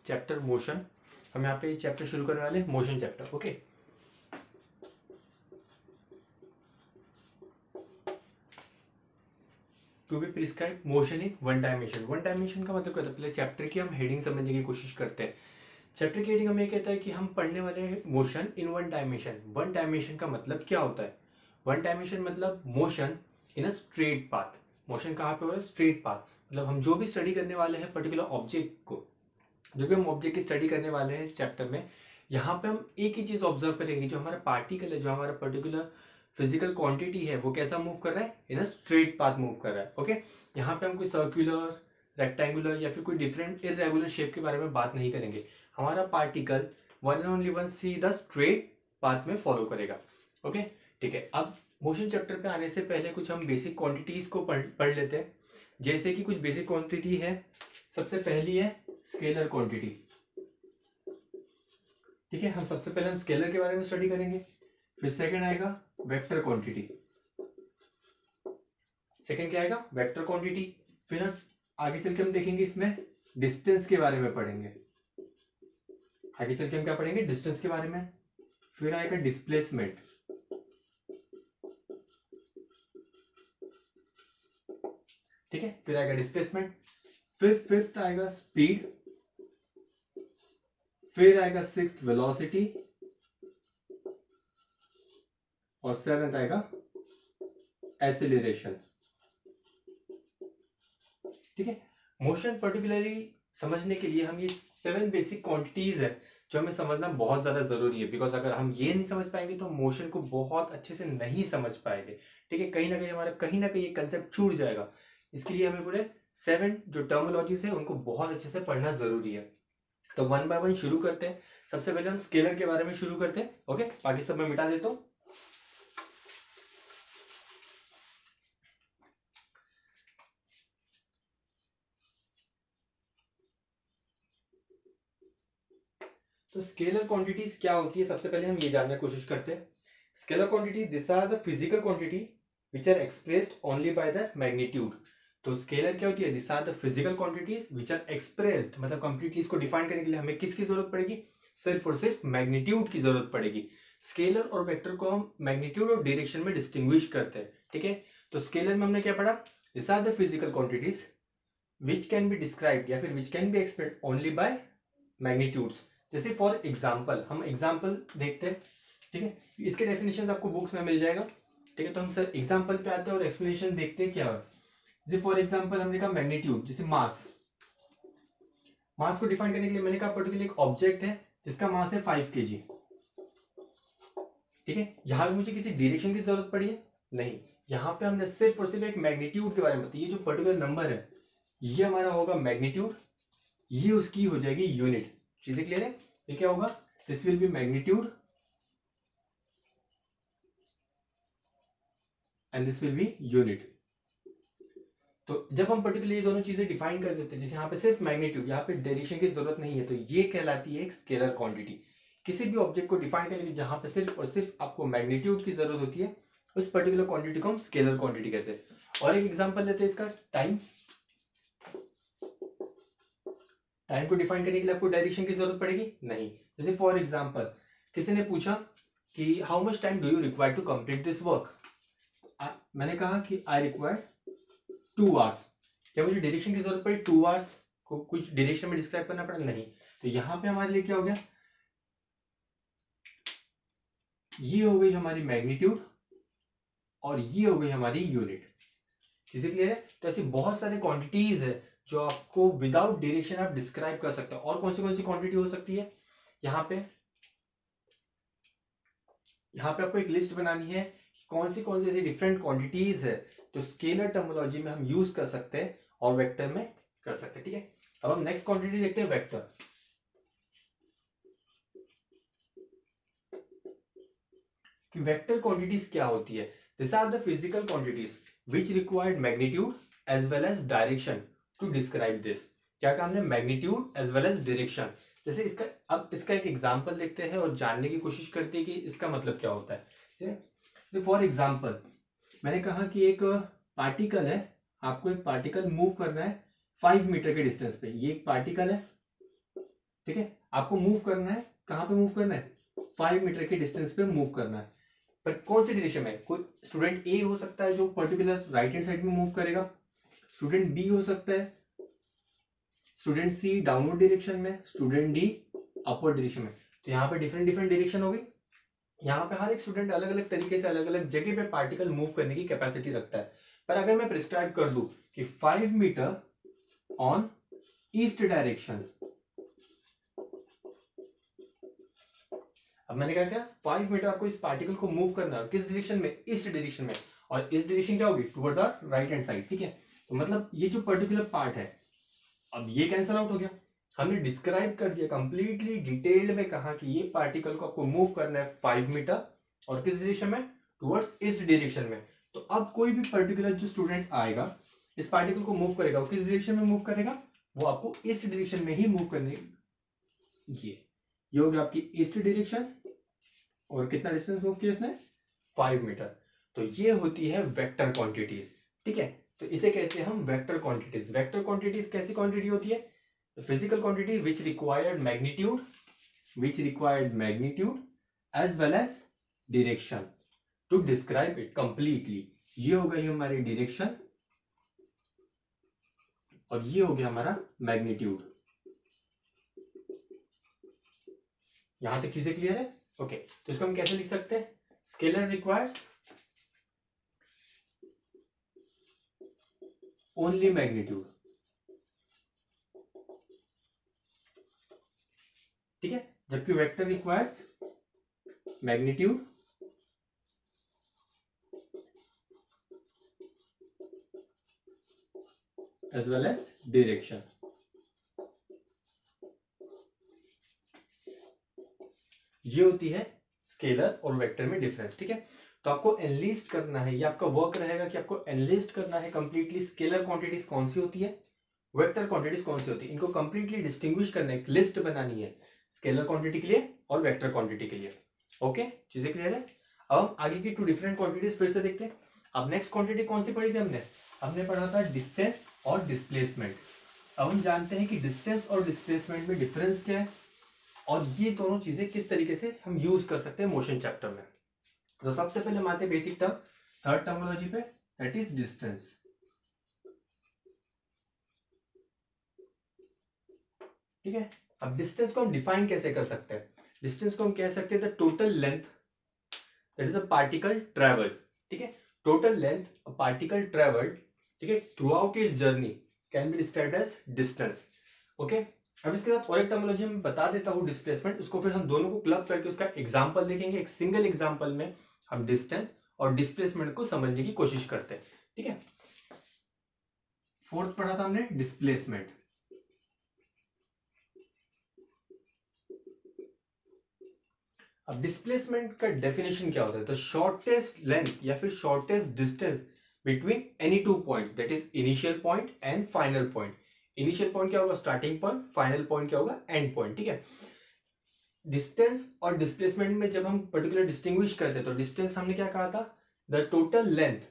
Chapter motion. हम यहाँ पे चैप्टर शुरू करने वाले हैं, motion chapter. Okay, to be prescribe motion in one dimension. One dimension का मतलब क्या होता है, पहले चैप्टर की हम हेडिंग समझने की कोशिश करते हैं। चैप्टर की हेडिंग हमें कहता है कि हम पढ़ने वाले हैं motion in one dimension. One dimension का मतलब क्या होता है? वन डायमेंशन मतलब motion in a straight path. Motion कहाँ पे हो रहा है? Straight path. मतलब हम जो भी स्टडी करने वाले हैं पर्टिकुलर ऑब्जेक्ट को, जो भी हम ऑब्जेक्ट की स्टडी करने वाले हैं इस चैप्टर में, यहाँ पे हम एक ही चीज ऑब्जर्व करेंगे, जो हमारा पार्टिकल है, जो हमारा पर्टिकुलर फिजिकल क्वांटिटी है, वो कैसा मूव कर रहा है? इन अ स्ट्रेट पाथ मूव कर रहा है। ओके, यहाँ पे हम कोई सर्कुलर, रेक्टेंगुलर या फिर कोई डिफरेंट इरेगुलर शेप के बारे में बात नहीं करेंगे। हमारा particle one and only one सीधा स्ट्रेट पाथ में फॉलो करेगा। ओके, ठीक है। अब मोशन चैप्टर पे आने से पहले कुछ हम बेसिक क्वांटिटीज को पढ़ लेते हैं। जैसे कि कुछ बेसिक क्वांटिटी है। सबसे पहली है स्केलर क्वांटिटी। ठीक है, हम सबसे पहले हम स्केलर के बारे में स्टडी करेंगे। फिर सेकंड आएगा वेक्टर क्वांटिटी। सेकंड क्या आएगा? Vector quantity. फिर हम आगे चल के हम देखेंगे इसमें डिस्टेंस के बारे में पढ़ेंगे। आगे चल के हम क्या पढ़ेंगे? डिस्टेंस के बारे में। फिर आएगा डिस्प्लेसमेंट। ठीक है, फिर आएगा डिस्प्लेसमेंट। फिर फिफ्थ आएगा स्पीड। फिर आएगा सिक्स्थ वेलोसिटी। और सेवेंथ आएगा एसिलरेशन। ठीक है, मोशन पर्टिकुलरली समझने के लिए हम ये 7 बेसिक क्वांटिटीज है जो हमें समझना बहुत ज्यादा जरूरी है। बिकॉज अगर हम ये नहीं समझ पाएंगे तो मोशन को बहुत अच्छे से नहीं समझ पाएंगे। ठीक है, कहीं ना कहीं ये कंसेप्ट छूट जाएगा। इसके लिए हमें पूरे 7 जो टर्मोलॉजीज है उनको बहुत अच्छे से पढ़ना जरूरी है। तो वन बाय वन शुरू करते हैं। सबसे पहले हम स्केलर के बारे में शुरू करते हैं। ओके, बाकी सब मैं मिटा देता हूँ। तो स्केलर क्वांटिटीज क्या होती है, सबसे पहले हम ये जानने की कोशिश करते हैं। Scalar quantity, this are the physical quantity which are expressed only by the magnitude. तो स्केलर क्या होती है? This are the physical quantities which are expressed, मतलब कंप्लीटली इसको डिफाइन करने के लिए हमें किसकी जरूरत पड़ेगी? सिर्फ और सिर्फ मैग्नीट्यूड की जरूरत पड़ेगी। स्केलर और वेक्टर को हम मैग्नीट्यूड और डायरेक्शन में डिस्टिंग्विश करते हैं। ठीक है, तो स्केलर में हमने क्या पढ़ा? This are the physical quantities which can be described या फिर which can be expressed only by magnitudes. जैसे फॉर एग्जाम्पल, हम एग्जाम्पल देखते हैं। ठीक है, इसके डेफिनेशन आपको बुक्स में मिल जाएगा। ठीक है, तो हम सर एग्जाम्पल पे आते हैं और एक्सप्लेनेशन देखते हैं क्या है। जैसे फॉर एग्जाम्पल हमने कहा मैग्नीट्यूड, जैसे मास। मास को डिफाइन करने के लिए मैंने कहा पर्टिकुलर एक ऑब्जेक्ट है जिसका मास है 5 kg। ठीक है, यहां पे मुझे किसी डायरेक्शन की जरूरत पड़ी है? नहीं, यहाँ पे हमने सिर्फ और सिर्फ एक मैग्नीट्यूड के बारे में बताया। ये जो पर्टिकुलर नंबर है ये हमारा होगा मैग्नीट्यूड, ये उसकी हो जाएगी यूनिट। चीजें क्लियर है? ये क्या होगा? This will be magnitude and this will be unit. तो जब हम पर्टिकुलर ये दोनों चीजें डिफाइन कर देते हैं, जैसे यहाँ पे सिर्फ मैग्नीट्यूड, यहाँ पे डायरेक्शन की जरूरत नहीं है, तो ये कहलाती है एक स्केलर क्वांटिटी। किसी भी ऑब्जेक्ट को डिफाइन करेंगे जहां पे सिर्फ और सिर्फ आपको मैग्नीट्यूड की जरूरत होती है, उस पर्टिकुलर क्वांटिटी को हम स्केलर क्वांटिटी कहते हैं। और एक एग्जांपल लेते हैं इसका, टाइम। टाइम को डिफाइन करने के लिए आपको डायरेक्शन की जरूरत पड़ेगी? नहीं। जैसे फॉर एग्जांपल किसी ने पूछा कि how much time do you require to complete this work. मैंने कहा कि आई रिक्वायर 2 hours। क्या मुझे डायरेक्शन की जरूरत पड़ी 2 hours को कुछ डायरेक्शन में डिस्क्राइब करना पड़ा? नहीं। तो यहां पे हमारे लिए क्या हो गया? ये हो गई हमारी मैग्नीट्यूड और ये हो गई हमारी यूनिट। चीजें क्लियर है? तो ऐसी बहुत सारे क्वांटिटीज है जो आपको विदाउट डायरेक्शन आप डिस्क्राइब कर सकते हो। और कौन सी क्वांटिटी हो सकती है? यहाँ पे आपको एक लिस्ट बनानी है कौन सी ऐसी डिफरेंट क्वांटिटीज है तो स्केलर टर्मिनोलॉजी में हम यूज कर सकते हैं और वेक्टर में कर सकते हैं। ठीक है, अब हम नेक्स्ट क्वांटिटी देखते हैं, वेक्टर। कि वेक्टर क्वांटिटीज क्या होती है? This are the physical quantities which required magnitude as well as direction to describe this. क्या कहा हमने? Magnitude as well as direction. जैसे इसका एक एग्जांपल देखते हैं और जानने की कोशिश करते हैं कि इसका मतलब क्या होता है। फॉर एग्जांपल मैंने कहा कि एक पार्टिकल है, आपको एक पार्टिकल मूव करना है 5 मीटर के डिस्टेंस पे। ये एक पार्टिकल है। ठीक है, आपको मूव करना है, कहां पे मूव करना है, 5 मीटर के डिस्टेंस पे मूव करना है। पर कौन सी डायरेक्शन में, कोई स्टूडेंट ए हो सकता है जो पर्टिकुलर राइट हैंड साइड में मूव करेगा, स्टूडेंट बी हो सकता है, स्टूडेंट सी डाउनवर्ड डायरेक्शन में, स्टूडेंट डी अपवर्ड डायरेक्शन में। तो यहाँ पे डिफरेंट डिफरेंट डायरेक्शन होगी। यहाँ पे हर एक स्टूडेंट अलग अलग तरीके से अलग अलग जगह पे पार्टिकल मूव करने की कैपेसिटी रखता है। पर अगर मैं प्रिस्क्राइब कर दूं कि 5 मीटर ऑन ईस्ट डायरेक्शन, अब मैंने कहा क्या, 5 मीटर आपको इस पार्टिकल को मूव करना है, किस डायरेक्शन में, ईस्ट डायरेक्शन में, और इस डायरेक्शन क्या होगी, towards our right hand side. ठीक है, तो मतलब ये जो पर्टिकुलर पार्ट है, अब ये कैंसल आउट हो गया, हमने डिस्क्राइब कर दिया कंप्लीटली डिटेल्ड में, कहा कि ये पार्टिकल को आपको मूव करना है 5 मीटर और किस डायरेक्शन में, टुवर्ड्स ईस्ट डायरेक्शन में। तो अब कोई भी पर्टिकुलर जो स्टूडेंट आएगा, इस पार्टिकल को मूव करेगा, वो किस डायरेक्शन में मूव करेगा, वो आपको ईस्ट डायरेक्शन में ही मूव करने, ये हो गया आपकी ईस्ट डायरेक्शन, और कितना डिस्टेंस मूव किया इसने, 5 मीटर। तो ये होती है वेक्टर क्वांटिटीज। ठीक है, तो इसे कहते हैं हम वेक्टर क्वांटिटीज। वेक्टर क्वांटिटीज कैसी क्वांटिटी होती है, physical quantity which required magnitude as well as direction to describe it completely. ये हो गई हमारी डायरेक्शन और ये हो गया हमारा मैग्नीट्यूड। यहां तक चीजें क्लियर है? ओके, तो इसको हम कैसे लिख सकते हैं, स्केलर रिक्वायर्स ओनली मैग्नीट्यूड। ठीक है, जबकि vector requires magnitude as well as direction. ये होती है स्केलर और वेक्टर में डिफरेंस। ठीक है, तो आपको एनलिस्ट करना है, ये आपका वर्क रहेगा कि आपको एनलिस्ट करना है कंप्लीटली स्केलर क्वांटिटीज कौन सी होती है, वेक्टर क्वांटिटीज कौन सी होती है, इनको कंप्लीटली डिस्टिंग्विश करना है, एक लिस्ट बनानी है स्केलर क्वांटिटी के लिए और वेक्टर क्वांटिटी के लिए। ओके, चीजें क्लियर है? अब हम आगे की 2 डिफरेंट क्वांटिटीज फिर से देखते हैं। अब नेक्स्ट क्वांटिटी कौन सी पढ़ी थी हमने पढ़ा था डिस्टेंस और डिस्प्लेसमेंट। अब हम जानते हैं कि डिस्टेंस और डिस्प्लेसमेंट में डिफरेंस क्या है और ये दोनों चीजें किस तरीके से हम यूज कर सकते हैं मोशन चैप्टर में। तो सबसे पहले हम आते हैं बेसिक टर्म, थर्ड टर्मिनोलॉजी पे, दैट इज डिस्टेंस। ठीक है, अब डिस्टेंस को हम डिफाइन कैसे कर सकते हैं, डिस्टेंस को हम कह सकते हैं the total length that is a particle travelled. ठीक है, total length a particle travelled, ठीक है, throughout its journey can be described as distance. Okay, अब इसके साथ और एक टर्मिनोलॉजी में बता देता हूँ डिस्प्लेसमेंट, उसको फिर हम दोनों को क्लब करके उसका एग्जांपल देखेंगे। एक सिंगल एग्जांपल में हम डिस्टेंस और डिस्प्लेसमेंट को समझने की कोशिश करते हैं। ठीक है, फोर्थ पढ़ा था हमने डिस्प्लेसमेंट। अब डिस्प्लेसमेंट का डेफिनेशन क्या होता है, द शॉर्टेस्ट लेंथ या फिर shortest distance between any 2 points, that is initial point and final point. Initial point क्या होगा, स्टार्टिंग पॉइंट, फाइनल पॉइंट क्या होगा, एंड पॉइंट। ठीक है, डिस्टेंस और डिस्प्लेसमेंट में जब हम पर्टिकुलर डिस्टिंग्विश करते हैं तो डिस्टेंस हमने क्या कहा था, द टोटल लेंथ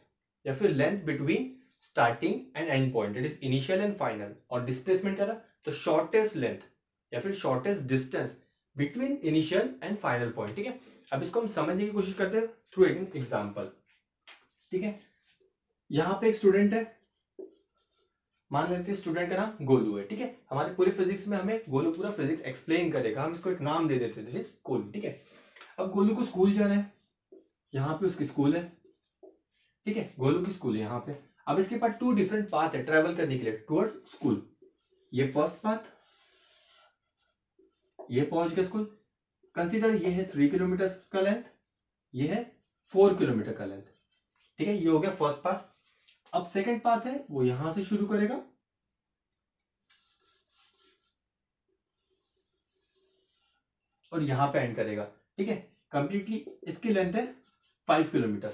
या फिर length between starting and and point, that is initial and final. और डिस्प्लेसमेंट क्या था, तो शॉर्टेस्ट लेंथ या फिर shortest distance between initial and final point. ठीक है, अब इसको हम समझने की कोशिश करते हैं थ्रू एन एग्जांपल। ठीक है, यहां पे एक स्टूडेंट है, मान लेते हैं स्टूडेंट का नाम गोलू है। ठीक है, हमारे पूरे फिजिक्स में हमें गोलू पूरा फिजिक्स एक्सप्लेन करेगा, हम इसको एक नाम दे देते थे गोलू। ठीक है, अब गोलू को स्कूल जाना है, यहाँ पे उसकी स्कूल है। ठीक है, गोलू की स्कूल है यहाँ पे। अब इसके पास 2 डिफरेंट पाथ है ट्रेवल करने के लिए टुवर्ड्स स्कूल। ये फर्स्ट पाथ, ये पहुंच गया स्कूल, कंसीडर ये है 3 किलोमीटर का लेंथ, ये है 4 किलोमीटर का लेंथ। ठीक है, ये हो गया फर्स्ट पाथ। अब सेकंड पाथ है, वो यहां से शुरू करेगा और यहां पे एंड करेगा। ठीक है, कंप्लीटली इसकी लेंथ है 5 किलोमीटर।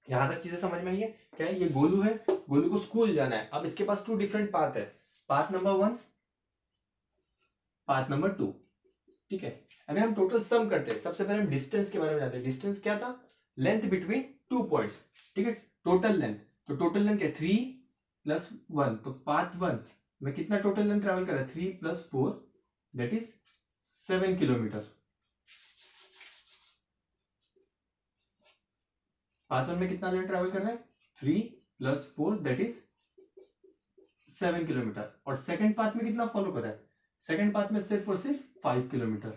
यहां तक चीजें समझ में आई है? क्या है, ये गोलू है, गोलू को स्कूल जाना है। अब इसके पास 2 डिफरेंट पाथ है, पाथ नंबर 1, पाथ नंबर 2। ठीक है, अगर हम टोटल सम करते हैं, सबसे पहले हम डिस्टेंस के बारे में जानते हैं। डिस्टेंस क्या था, लेंथ बिटवीन 2 पॉइंट्स। ठीक है, टोटल लेंथ, तो टोटल लेंथ क्या, 3 + 1, तो पाथ 1 में कितना टोटल लेंथ ट्रेवल कर रहा है, 3 + 4 दैट इज 7 किलोमीटर। पाथ 1 में कितना लेट ट्रेवल कर रहा है? 3 + 4 दैट इज 7 किलोमीटर। और सेकंड पाथ में कितना फॉलो कर रहा है? सेकंड पाथ में सिर्फ और सिर्फ 5 किलोमीटर।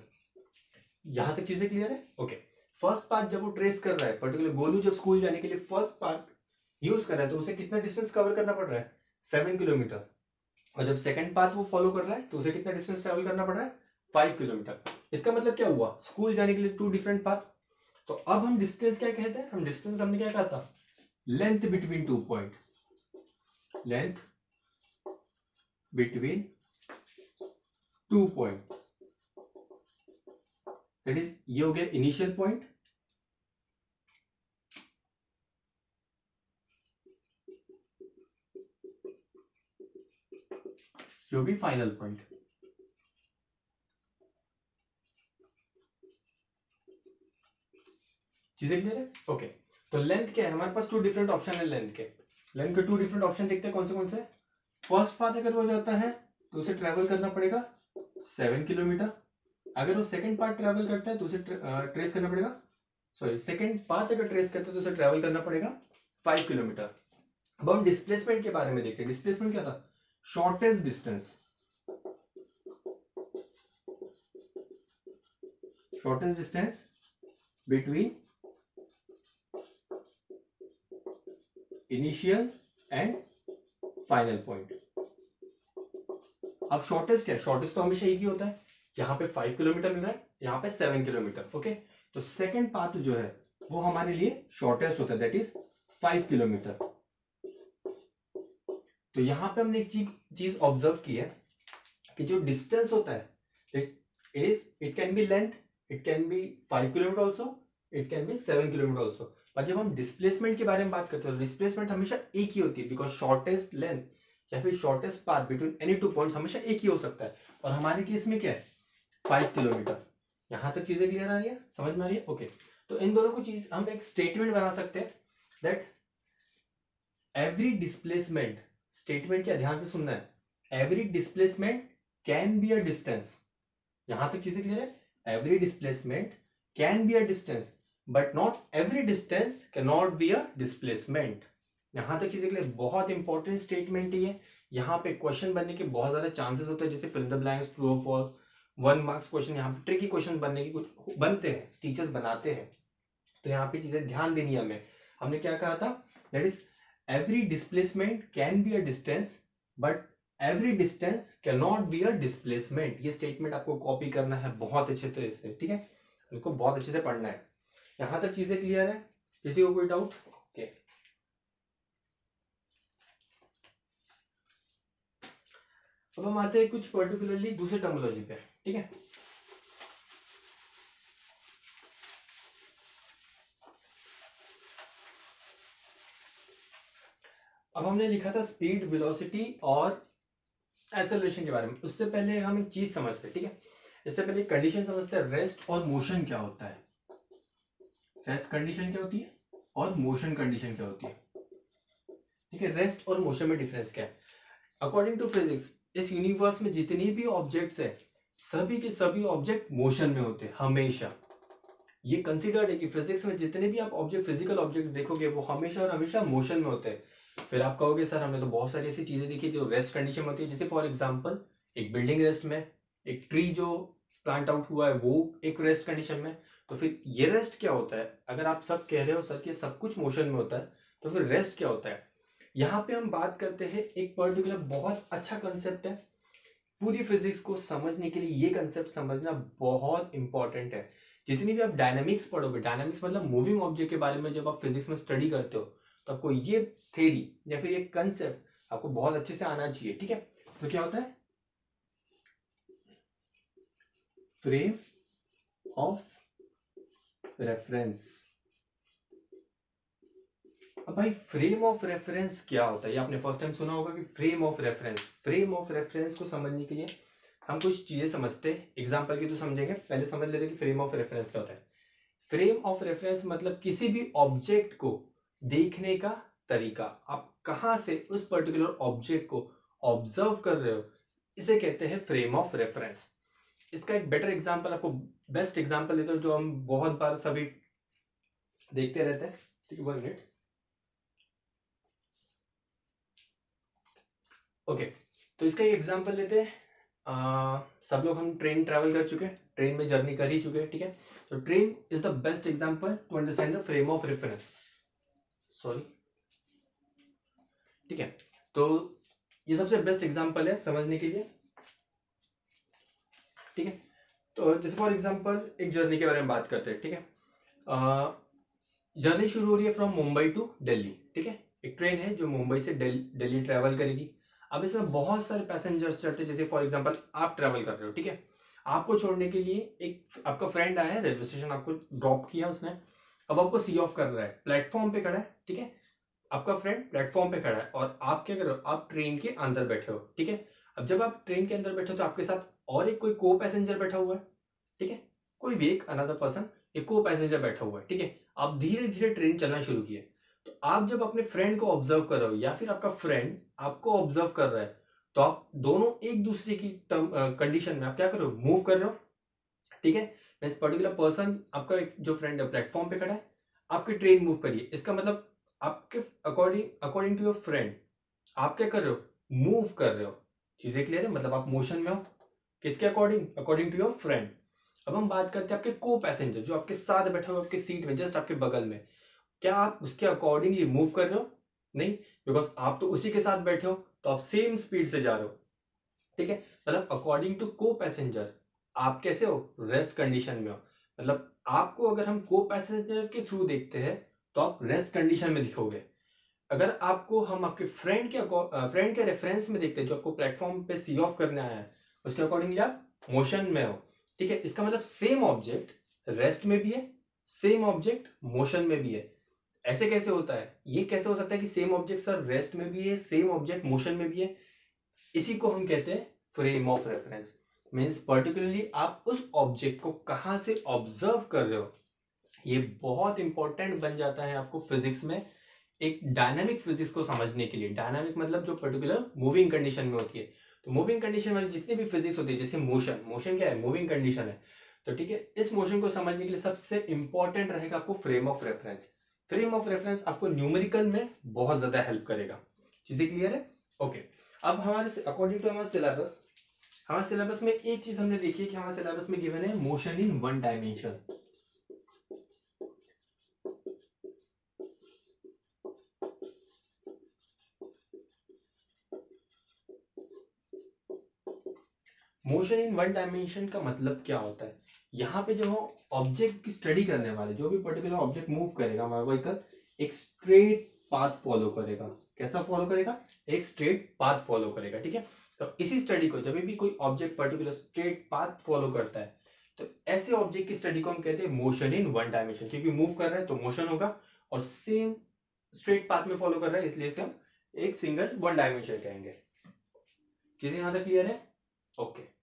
यहां तक चीजें क्लियर है? ओके। फर्स्ट पाथ जब वो ट्रेस कर रहा है, पर्टिकुलर गोलू जब स्कूल जाने के लिए फर्स्ट पाथ यूज कर रहा है, तो उसे कितना डिस्टेंस कवर करना पड़ रहा है? 7 किलोमीटर। और जब सेकंड पाथ वो फॉलो कर रहा है, तो उसे कितना डिस्टेंस ट्रेवल करना पड़ रहा है? 5 किलोमीटर। इसका मतलब क्या हुआ? स्कूल जाने के लिए 2 डिफरेंट पाथ। तो अब हम डिस्टेंस क्या कहते हैं? हम डिस्टेंस हमने क्या कहा था? Length between 2 point. Length between 2 point, that is ये हो गया इनिशियल पॉइंट, जो भी फाइनल पॉइंट। चीजें क्लियर है? ओके। तो लेंथ क्या है? हमारे पास 2 डिफरेंट ऑप्शन है लेंथ के। लेंथ के 2 डिफरेंट ऑप्शन देखते हैं कौन से। फर्स्ट पाथ अगर वो जाता है तो उसे ट्रेवल करना पड़ेगा 7 किलोमीटर। अगर वो सेकंड पार्ट ट्रेवल करता है तो उसे ट्रेस करना पड़ेगा, सॉरी सेकंड पाथ अगर ट्रेस करता है तो उसे ट्रेवल करना पड़ेगा 5 किलोमीटर। अब हम डिस्प्लेसमेंट के बारे में देखते हैं। डिस्प्लेसमेंट क्या था? Shortest distance. Shortest distance between initial and final point. अब शॉर्टेस्ट क्या है? शॉर्टेस्ट तो हमेशा एक ही होता है। यहाँ पे 5 किलोमीटर मिल रहा है, यहाँ पे 7 किलोमीटर। ओके, तो सेकंड पाथ जो है वो हमारे लिए शॉर्टेस्ट होता है, दैट इज 5 किलोमीटर। तो यहाँ पे हमने एक चीज ऑब्जर्व की है कि जो डिस्टेंस होता है it can be length, it can be 5 kilometre also, it can be 7 kilometre also. पर जब हम डिस्प्लेसमेंट के बारे में बात करते हैं तो डिस्प्लेसमेंट हमेशा एक ही होती है, बिकॉज शॉर्टेस्ट लेंथ या फिर shortest path between any 2 points हमेशा एक ही हो सकता है। और हमारे केस में क्या है? 5 किलोमीटर। यहां तक चीजें क्लियर आ रही है? समझ में आ रही है? ओके। तो इन दोनों को चीज हम एक स्टेटमेंट बना सकते हैं दैट एवरी डिस्प्लेसमेंट, स्टेटमेंट क्या ध्यान से सुनना है, every displacement can be a distance. यहां तक चीजें क्लियर है? Every displacement can be a distance but not every distance can not be a displacement. यहां तक चीजें क्लियर? बहुत इंपॉर्टेंट स्टेटमेंट है ये। यहाँ पे क्वेश्चन बनने के बहुत ज्यादा चांसेस होते हैं, जैसे fill in the blanks, true और फॉल्स, 1 मार्क्स क्वेश्चन यहाँ पे ट्रिकी क्वेश्चन बनने की कुछ बनते हैं, टीचर्स बनाते हैं। तो यहाँ पे चीजें ध्यान देनी है हमें। हमने क्या कहा था? That is every displacement can be a distance but every distance can not be a displacement. ये स्टेटमेंट आपको कॉपी करना है बहुत अच्छे तरह से, ठीक है? इनको बहुत अच्छे से पढ़ना है। यहां तक चीजें क्लियर है? किसी को कोई डाउट? ओके। अब हम आते हैं कुछ पर्टिकुलरली दूसरे टर्मिनोलॉजी पे, ठीक है? अब हमने लिखा था स्पीड, वेलोसिटी और एक्सेलरेशन के बारे में। उससे पहले हम एक चीज समझते हैं, ठीक है? इससे पहले कंडीशन समझते हैं, रेस्ट और मोशन क्या होता है। रेस्ट कंडीशन क्या होती है और मोशन कंडीशन क्या होती है, ठीक है? रेस्ट और मोशन में डिफरेंस क्या है? अकॉर्डिंग टू फिजिक्स इस यूनिवर्स में जितनी भी ऑब्जेक्ट्स है, सभी के सभी ऑब्जेक्ट मोशन में होते हैं हमेशा। ये कंसिडर्ड है कि फिजिक्स में जितने भी आप ऑब्जेक्ट, फिजिकल ऑब्जेक्ट्स देखोगे वो हमेशा और हमेशा मोशन में होते हैं। फिर आप कहोगे सर हमने तो बहुत सारी ऐसी चीजें देखी जो रेस्ट कंडीशन में होती है, जैसे फॉर एग्जांपल एक बिल्डिंग रेस्ट में, एक ट्री जो प्लांट आउट हुआ है वो एक रेस्ट कंडीशन में। तो फिर ये रेस्ट क्या होता है? अगर आप सब कह रहे हो सर कि सब कुछ मोशन में होता है, तो फिर रेस्ट क्या होता है? यहाँ पे हम बात करते हैं एक पर्टिकुलर बहुत अच्छा कंसेप्ट है। पूरी फिजिक्स को समझने के लिए ये कंसेप्ट समझना बहुत इंपॉर्टेंट है। जितनी भी आप डायनामिक्स पढ़ोगे, डायनामिक्स मतलब मूविंग ऑब्जेक्ट के बारे में जब आप फिजिक्स में स्टडी करते हो, तो आपको ये थ्योरी या फिर ये कंसेप्ट आपको बहुत अच्छे से आना चाहिए, ठीक है? तो क्या होता है? Frame of reference. अब भाई फ्रेम ऑफ रेफरेंस क्या होता है? ये आपने फर्स्ट टाइम सुना होगा कि frame of reference. Frame of reference को समझने के लिए हम कुछ चीजें समझते हैं, एग्जांपल की तो समझेंगे, पहले समझ लेते हैं कि फ्रेम ऑफ रेफरेंस क्या होता है। फ्रेम ऑफ रेफरेंस मतलब किसी भी ऑब्जेक्ट को देखने का तरीका, आप कहां से उस पर्टिकुलर ऑब्जेक्ट को ऑब्जर्व कर रहे हो, इसे कहते हैं फ्रेम ऑफ रेफरेंस। इसका एक बेटर एग्जांपल, आपको बेस्ट एग्जांपल देता हूँ जो हम बहुत बार सभी देखते रहते हैं। ठीक है, 1 मिनट। ओके, तो इसका एक एग्जांपल लेते हैं। सब लोग हम ट्रेन ट्रैवल कर चुके हैं, ट्रेन में जर्नी कर ही चुके हैं। ठीक है, तो train is the best example to understand the frame of reference. Sorry, ठीक है, तो ये सबसे बेस्ट एग्जांपल है समझने के लिए। ठीक है, तो जैसे फॉर एग्जांपल एक जर्नी के बारे में बात करते हैं। ठीक है, जर्नी शुरू हो रही है फ्रॉम मुंबई टू दिल्ली। ठीक है, एक ट्रेन है जो मुंबई से दिल्ली ट्रैवल करेगी। अब इसमें बहुत सारे पैसेंजर्स चढ़ते हैं। जैसे फॉर एग्जांपल आप ट्रैवल कर रहे हो, ठीक है, आपको छोड़ने के लिए एक आपका फ्रेंड आया है रेलवे स्टेशन, आपको ड्रॉप किया उसने, अब आपको सी ऑफ कर रहा है, प्लेटफॉर्म पे खड़ा है। ठीक है, आपका फ्रेंड प्लेटफॉर्म पे खड़ा है और आप क्या कर रहे हो, आप ट्रेन के अंदर बैठे हो। ठीक है, अब जब आप ट्रेन के अंदर बैठे हो तो आपके साथ और एक कोई को पैसेंजर बैठा हुआ है। ठीक है, कोई भी एक अनदर पर्सन, एक को पैसेंजर बैठा हुआ है। ठीक है, आप धीरे धीरे ट्रेन चलना शुरू किए, तो आप जब अपने फ्रेंड को ऑब्जर्व कर रहे हो या फिर आपका फ्रेंड आपको ऑब्जर्व कर रहा है, तो आप दोनों एक दूसरे की कंडीशन में आप क्या कर रहे हो, मूव कर रहे हो। ठीक है, इस पर्टिकुलर पर्सन, आपका एक जो फ्रेंड है प्लेटफॉर्म पे खड़ा है, आपकी ट्रेन मूव करिए, इसका मतलब आपके according according to your friend आप क्या कर रहे हो, मूव कर रहे हो। चीजें क्लियर है, मतलब आप मोशन में हो, किसके according, according to your friend. अब हम बात करते हैं आपके को पैसेंजर जो आपके साथ बैठा हुआ आपके सीट में, जस्ट आपके बगल में, क्या आप उसके अकॉर्डिंगली मूव कर रहे हो? नहीं, बिकॉज आप तो उसी के साथ बैठे हो, तो आप सेम स्पीड से जा रहे हो। ठीक है, मतलब अकॉर्डिंग टू को पैसेंजर आप कैसे हो, रेस्ट कंडीशन में हो। मतलब आपको अगर हम को पैसेंजर के थ्रू देखते हैं तो आप रेस्ट कंडीशन में दिखोगे। अगर आपको हम आपके फ्रेंड के रेफरेंस में देखते हैं जो आपको प्लेटफॉर्म पे सी ऑफ करने आया है, उसके अकॉर्डिंगली आप मोशन में हो। ठीक है, इसका मतलब सेम ऑब्जेक्ट रेस्ट में भी है, सेम ऑब्जेक्ट मोशन में भी है। ऐसे कैसे होता है, ये कैसे हो सकता है कि सेम ऑब्जेक्ट सर रेस्ट में भी है, सेम ऑब्जेक्ट मोशन में भी है? इसी को हम कहते हैं frame of reference. Means particularly आप उस ऑब्जेक्ट को कहां से ऑब्जर्व कर रहे हो, ये बहुत इंपॉर्टेंट बन जाता है आपको फिजिक्स में, एक डायनामिक फिजिक्स को समझने के लिए। डायनामिक मतलब जो पर्टिकुलर मूविंग कंडीशन में होती है, तो मूविंग कंडीशन वाली जितनी भी फिजिक्स होती है, जैसे मोशन, मोशन क्या है, मूविंग कंडीशन है। तो ठीक है, इस मोशन को समझने के लिए सबसे इंपॉर्टेंट रहेगा आपको frame of reference. Frame of reference आपको न्यूमेरिकल में बहुत ज्यादा हेल्प करेगा। चीजें क्लियर है? ओके, अब हमारे अकॉर्डिंग टू हमारा सिलेबस, हमारे सिलेबस में एक चीज हमने देखी है कि हमारे सिलेबस में गिवन है motion in one dimension. Motion in one dimension का मतलब क्या होता है, यहाँ पे जो ऑब्जेक्ट की स्टडी करने वाले, जो भी पर्टिकुलर ऑब्जेक्ट मूव करेगा हमारा व्हीकल, एक स्ट्रेट पाथ फॉलो करेगा। कैसा फॉलो करेगा, एक स्ट्रेट पाथ फॉलो करेगा। ठीक है, तो इसी स्टडी को, जब भी कोई object particular straight path follow करता है, तो ऐसे ऑब्जेक्ट की स्टडी को हम कहते हैं मोशन इन वन डायमेंशन। क्योंकि मूव कर रहा है तो मोशन होगा, और सेम स्ट्रेट पाथ में फॉलो कर रहा है, इसलिए इसे हम एक सिंगल वन डायमेंशन कहेंगे। चीजें यहां तक क्लियर है? ओके।